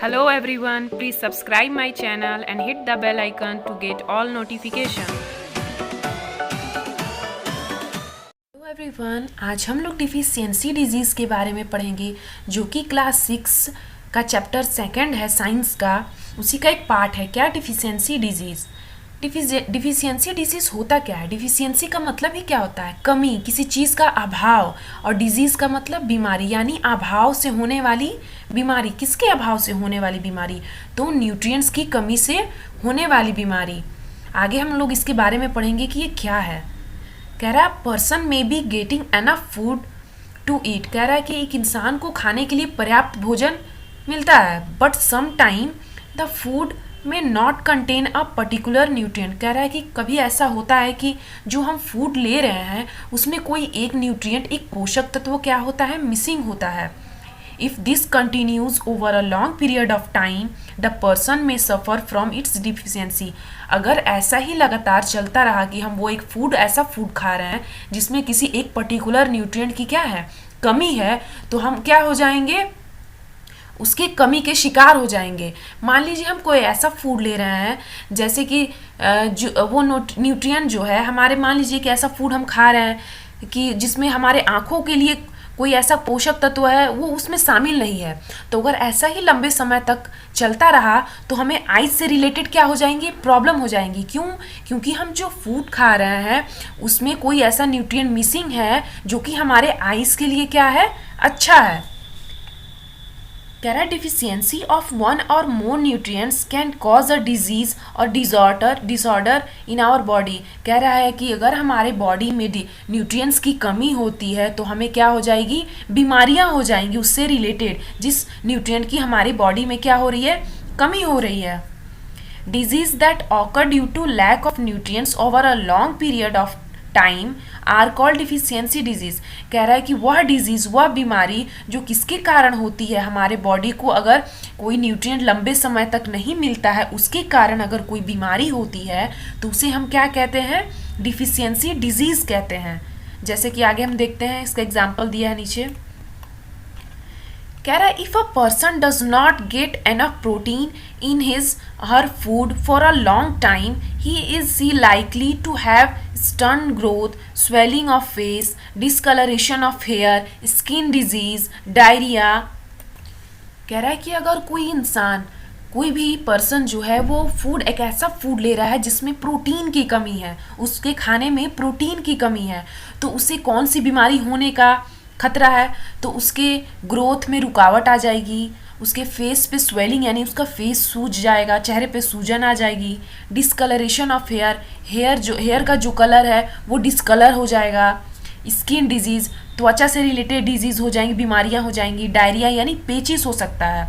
Hello everyone, please subscribe my channel and hit the bell icon to get all notification. Hello everyone, आज हम लोग deficiency disease के बारे में पढ़ेंगे जो कि क्लास 6 का चैप्टर सेकंड है साइंस का, उसी का एक पार्ट है। क्या डिफिशियंसी डिजीज़। डिफिशियंसी डिजीज़ होता क्या है? डिफिशियंसी का मतलब ही क्या होता है? कमी, किसी चीज़ का अभाव। और डिजीज़ का मतलब बीमारी, यानी अभाव से होने वाली बीमारी। किसके अभाव से होने वाली बीमारी? तो न्यूट्रिएंट्स की कमी से होने वाली बीमारी। आगे हम लोग इसके बारे में पढ़ेंगे कि ये क्या है। कह रहा है पर्सन में be getting enough food to eat. कह रहा है कि एक इंसान को खाने के लिए पर्याप्त भोजन मिलता है, but some time the food may not contain a particular nutrient. कह रहा है कि कभी ऐसा होता है कि जो हम फूड ले रहे हैं उसमें कोई एक न्यूट्रिएंट, एक पोषक तत्व क्या होता है, मिसिंग होता है। If this continues over a long period of time, the person may suffer from its deficiency. अगर ऐसा ही लगातार चलता रहा कि हम वो एक फूड, ऐसा फूड खा रहे हैं जिसमें किसी एक पर्टिकुलर न्यूट्रिएंट की क्या है, कमी है, तो हम क्या हो जाएंगे, उसकी कमी के शिकार हो जाएंगे। मान लीजिए हम कोई ऐसा फूड ले रहे हैं जैसे कि जो वो न्यूट्रिएंट जो है हमारे, मान लीजिए कि ऐसा फूड हम खा रहे हैं कि जिसमें हमारे आँखों के लिए कोई ऐसा पोषक तत्व है वो उसमें शामिल नहीं है, तो अगर ऐसा ही लंबे समय तक चलता रहा तो हमें आइज से रिलेटेड क्या हो जाएंगी, प्रॉब्लम हो जाएंगी। क्यों? क्योंकि हम जो फूड खा रहे हैं उसमें कोई ऐसा न्यूट्रिएंट मिसिंग है जो कि हमारे आइज के लिए क्या है, अच्छा है। कह रहा है deficiency of one or more nutrients can cause a disease or disorder in our body. कह रहा है कि अगर हमारे बॉडी में न्यूट्रिएंट्स की कमी होती है तो हमें क्या हो जाएगी, बीमारियां हो जाएंगी उससे रिलेटेड, जिस न्यूट्रिएंट की हमारी बॉडी में क्या हो रही है, कमी हो रही है। Disease that occur due to lack of nutrients over a long period of time are called deficiency disease. कह रहा है कि वह डिजीज, वह बीमारी जो किसके कारण होती है, हमारे बॉडी को अगर कोई न्यूट्रिएंट लंबे समय तक नहीं मिलता है उसके कारण अगर कोई बीमारी होती है तो उसे हम क्या कहते हैं, डिफिशियंसी डिजीज कहते हैं। जैसे कि आगे हम देखते हैं, इसका एग्जाम्पल दिया है नीचे। कह रहा है if a person does not get enough protein in his her food for a long time he is see likely to have stun growth, swelling of face, discolouration of hair, skin disease, diarrhoea. कह रहा है कि अगर कोई इंसान, कोई भी person जो है वो फूड, एक ऐसा फूड ले रहा है जिसमें प्रोटीन की कमी है, उसके खाने में प्रोटीन की कमी है, तो उसे कौन सी बीमारी होने का खतरा है, तो उसके ग्रोथ में रुकावट आ जाएगी, उसके फेस पे स्वेलिंग यानी उसका फेस सूज जाएगा, चेहरे पे सूजन आ जाएगी, डिसकलरेशन ऑफ हेयर, हेयर का जो कलर है वो डिसकलर हो जाएगा, स्किन डिजीज, त्वचा से रिलेटेड डिजीज हो जाएंगी, बीमारियां हो जाएंगी, डायरिया यानी पेचिस हो सकता है।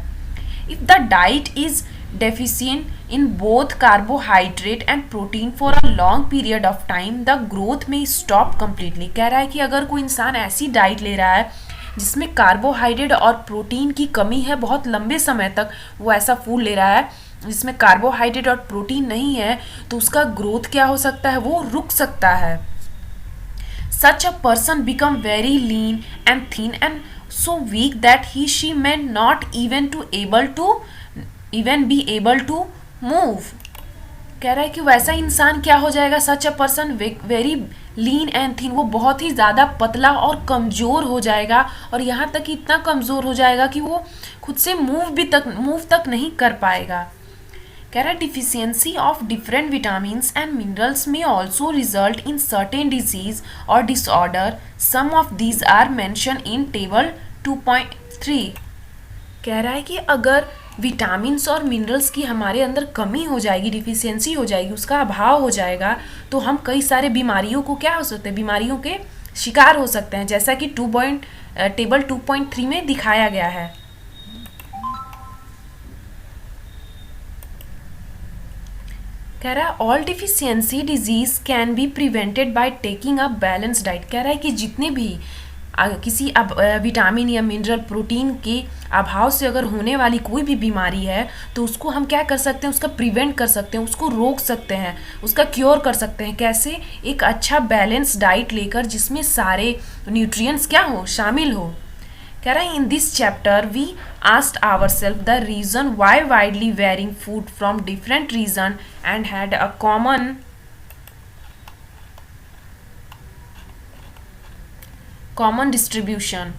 If the diet is deficient in both carbohydrate and protein for a long period of time the growth may stop completely। कह रहा है कि अगर कोई इंसान ऐसी डाइट ले रहा है जिसमें कार्बोहाइड्रेट और प्रोटीन की कमी है, बहुत लंबे समय तक वो ऐसा फूड ले रहा है जिसमें कार्बोहाइड्रेट और प्रोटीन नहीं है, तो उसका ग्रोथ क्या हो सकता है, वो रुक सकता है। Such a person become very lean and thin and so weak that she may not even be able to move। कह रहा है कि वैसा इंसान क्या हो जाएगा, such a person very lean and thin, वो बहुत ही ज़्यादा पतला और कमज़ोर हो जाएगा, और यहाँ तक कि इतना कमज़ोर हो जाएगा कि वो खुद से मूव तक नहीं कर पाएगा। कह रहा है deficiency of different vitamins and minerals may also result in certain disease or disorder, some of these are mention in table 2.3। कह रहा है कि अगर विटामिन्स और मिनरल्स की हमारे अंदर कमी हो जाएगी, डिफिशियंसी हो जाएगी, उसका अभाव हो जाएगा, तो हम कई सारे बीमारियों को क्या हो सकते हैं, बीमारियों के शिकार हो सकते हैं, जैसा कि टेबल 2.3 में दिखाया गया है। कह रहा है all deficiency disease can be prevented by taking a balance diet. कह रहा है कि जितने भी किसी विटामिन या मिनरल, प्रोटीन के अभाव से अगर होने वाली कोई भी बीमारी है तो उसको हम क्या कर सकते हैं, उसका प्रिवेंट कर सकते हैं, उसको रोक सकते हैं, उसका क्योर कर सकते हैं। कैसे? एक अच्छा बैलेंस डाइट लेकर जिसमें सारे न्यूट्रिएंट्स क्या हो, शामिल हो। कह रहा है in this chapter we asked ourselves the reason why widely varying food from different region and had a common distribution.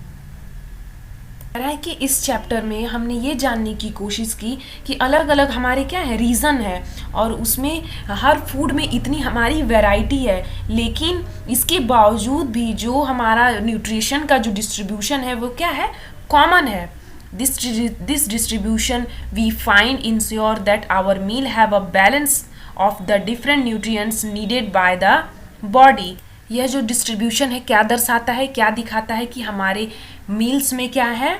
कह रहा है कि इस चैप्टर में हमने ये जानने की कोशिश की कि अलग अलग हमारे क्या है रीज़न है और उसमें हर फूड में इतनी हमारी वैरायटी है, लेकिन इसके बावजूद भी जो हमारा न्यूट्रिशन का जो डिस्ट्रीब्यूशन है वो क्या है, कॉमन है। This distribution we find ensure that our meal have a balance of the different nutrients needed by the body. यह जो डिस्ट्रीब्यूशन है क्या दर्शाता है, क्या दिखाता है कि हमारे मील्स में क्या है,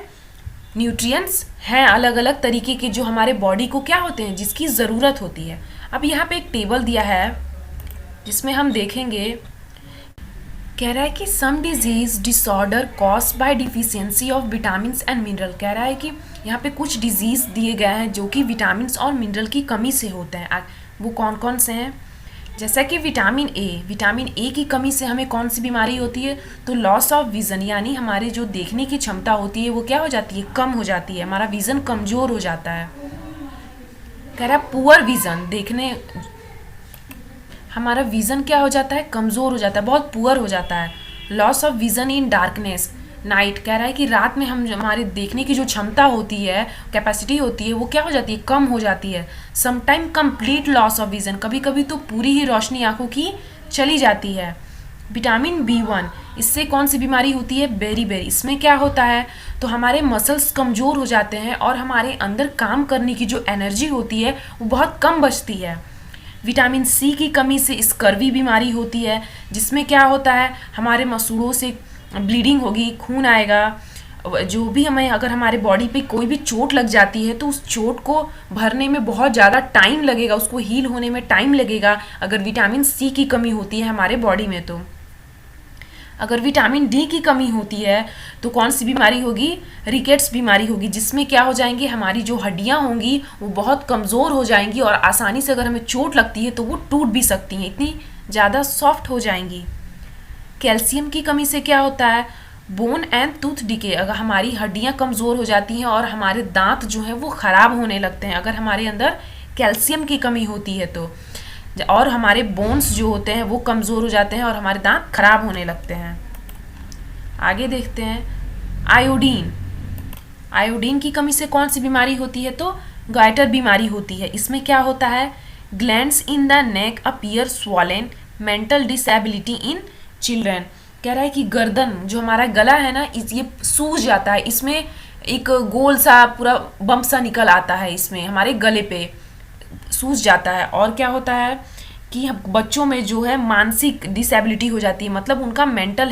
न्यूट्रिएंट्स हैं अलग अलग तरीके के जो हमारे बॉडी को क्या होते हैं, जिसकी ज़रूरत होती है। अब यहाँ पे एक टेबल दिया है जिसमें हम देखेंगे, कह रहा है कि some disease disorder caused by deficiency of vitamin and mineral. कह रहा है कि यहाँ पे कुछ डिजीज दिए गए हैं जो कि विटामिन और मिनरल की कमी से होते हैं। वो कौन कौन से हैं, जैसा कि विटामिन ए की कमी से हमें कौन सी बीमारी होती है, तो लॉस ऑफ विज़न, यानी हमारे जो देखने की क्षमता होती है वो क्या हो जाती है, कम हो जाती है, हमारा विज़न कमज़ोर हो जाता है। कह रहा है पुअर विज़न, देखने हमारा विज़न क्या हो जाता है, कमज़ोर हो जाता है, बहुत पुअर हो जाता है। Loss of vision in darkness night, कह रहा है कि रात में हम हमारे देखने की जो क्षमता होती है, कैपेसिटी होती है, वो क्या हो जाती है, कम हो जाती है। Sometime complete loss of vision, कभी कभी तो पूरी ही रोशनी आंखों की चली जाती है। विटामिन B1, इससे कौन सी बीमारी होती है, बेरी, इसमें क्या होता है, तो हमारे मसल्स कमज़ोर हो जाते हैं और हमारे अंदर काम करने की जो एनर्जी होती है वो बहुत कम बचती है। विटामिन C की कमी से स्कर्वी बीमारी होती है, जिसमें क्या होता है, हमारे मसूड़ों से ब्लीडिंग होगी, खून आएगा, जो भी हमें अगर हमारे बॉडी पे कोई भी चोट लग जाती है तो उस चोट को भरने में बहुत ज़्यादा टाइम लगेगा, उसको हील होने में टाइम लगेगा अगर विटामिन C की कमी होती है हमारे बॉडी में। तो अगर विटामिन D की कमी होती है तो कौन सी बीमारी होगी, रिकेट्स बीमारी होगी, जिसमें क्या हो जाएंगी, हमारी जो हड्डियां होंगी वो बहुत कमज़ोर हो जाएंगी और आसानी से अगर हमें चोट लगती है तो वो टूट भी सकती हैं, इतनी ज़्यादा सॉफ्ट हो जाएंगी। कैल्शियम की कमी से क्या होता है, बोन एंड टूथ डिके, अगर हमारी हड्डियां कमज़ोर हो जाती हैं और हमारे दांत जो हैं वो ख़राब होने लगते हैं अगर हमारे अंदर कैल्शियम की कमी होती है तो, और हमारे बोन्स जो होते हैं वो कमज़ोर हो जाते हैं और हमारे दांत खराब होने लगते हैं। आगे देखते हैं आयोडीन की कमी से कौन सी बीमारी होती है, तो गाइटर बीमारी होती है। इसमें क्या होता है, glands in the neck appear swollen, mental disability in children. कह रहा है कि गर्दन, जो हमारा गला है ना, ये सूज जाता है, इसमें एक गोल सा पूरा बम्प सा निकल आता है, इसमें हमारे गले पे सूज जाता है। और क्या होता है कि बच्चों में जो है मानसिक डिसेबिलिटी हो जाती है, मतलब उनका मेंटल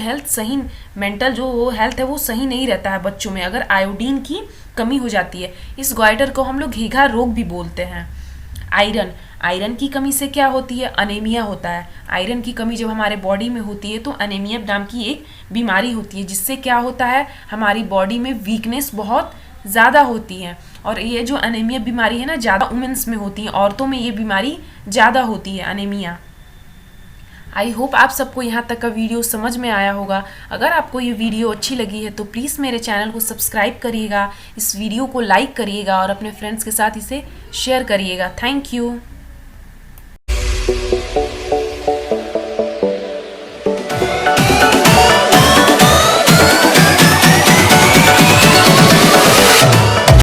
जो हेल्थ है वो सही नहीं रहता है बच्चों में अगर आयोडीन की कमी हो जाती है। इस ग्वाइटर को हम लोग घेघा रोग भी बोलते हैं। आयरन की कमी से क्या होती है, अनेमिया होता है। आयरन की कमी जब हमारे बॉडी में होती है तो अनेमिया नाम की एक बीमारी होती है, जिससे क्या होता है, हमारी बॉडी में वीकनेस बहुत ज़्यादा होती है। और ये जो अनेमिया बीमारी है ना, ज़्यादा वुमेन्स में होती है, औरतों में ये बीमारी ज़्यादा होती है, अनेमिया। आई होप आप सबको यहाँ तक का वीडियो समझ में आया होगा। अगर आपको ये वीडियो अच्छी लगी है तो प्लीज़ मेरे चैनल को सब्सक्राइब करिएगा, इस वीडियो को लाइक करिएगा और अपने फ्रेंड्स के साथ इसे शेयर करिएगा। Thank you.